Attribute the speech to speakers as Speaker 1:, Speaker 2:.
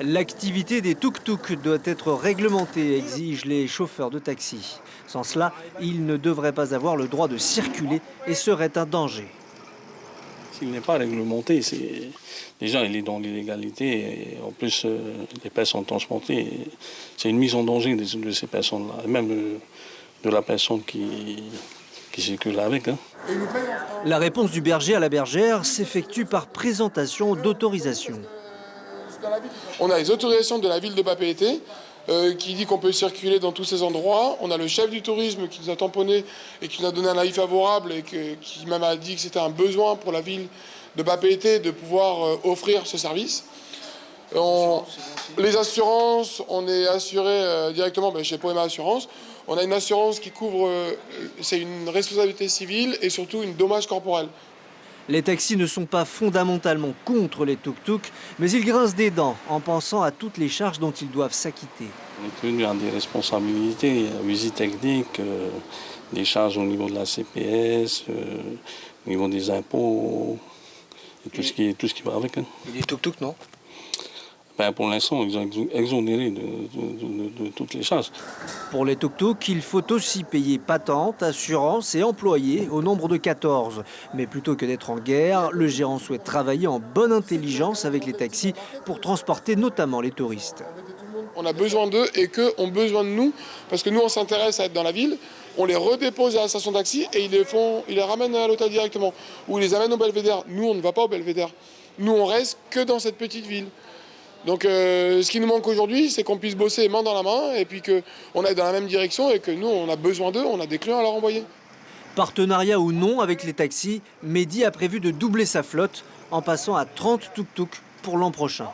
Speaker 1: L'activité des tuk-tuk doit être réglementée, exigent les chauffeurs de taxi. Sans cela, ils ne devraient pas avoir le droit de circuler et seraient un danger.
Speaker 2: S'il n'est pas réglementé, déjà il est dans l'illégalité et en plus les personnes transportées, c'est une mise en danger de ces personnes-là, même de la personne qui circule avec.
Speaker 1: La réponse du berger à la bergère s'effectue par présentation d'autorisation.
Speaker 3: On a les autorisations de la ville de Papeete qui dit qu'on peut circuler dans tous ces endroits. On a le chef du tourisme qui nous a tamponné et qui nous a donné un avis favorable et qui même a dit que c'était un besoin pour la ville de Papeete de pouvoir offrir ce service. Les assurances, on est assuré directement chez Poema Assurance. On a une assurance qui couvre, c'est une responsabilité civile et surtout une dommage corporel.
Speaker 1: Les taxis ne sont pas fondamentalement contre les tuk-tuk, mais ils grincent des dents en pensant à toutes les charges dont ils doivent s'acquitter.
Speaker 2: On est tenu à des responsabilités, visite technique, des charges au niveau de la CPS, au niveau des impôts, et tout ce qui va avec.
Speaker 1: Et les tuk-tuk, non?
Speaker 2: Pour l'instant, ils ont exonéré de toutes les charges.
Speaker 1: Pour les tuk-tuk, il faut aussi payer patente, assurance et employés au nombre de 14. Mais plutôt que d'être en guerre, le gérant souhaite travailler en bonne intelligence avec les taxis pour transporter notamment les touristes.
Speaker 3: On a besoin d'eux et qu'eux ont besoin de nous, parce que nous on s'intéresse à être dans la ville, on les redépose à la station de taxi et ils les ramènent à l'hôtel directement, ou ils les amènent au Belvédère. Nous on ne va pas au Belvédère, nous on reste que dans cette petite ville. Donc ce qui nous manque aujourd'hui, c'est qu'on puisse bosser main dans la main et puis qu'on aille dans la même direction et que nous, on a besoin d'eux, on a des clients à leur envoyer.
Speaker 1: Partenariat ou non avec les taxis, Mehdi a prévu de doubler sa flotte en passant à 30 tuk-tuk pour l'an prochain.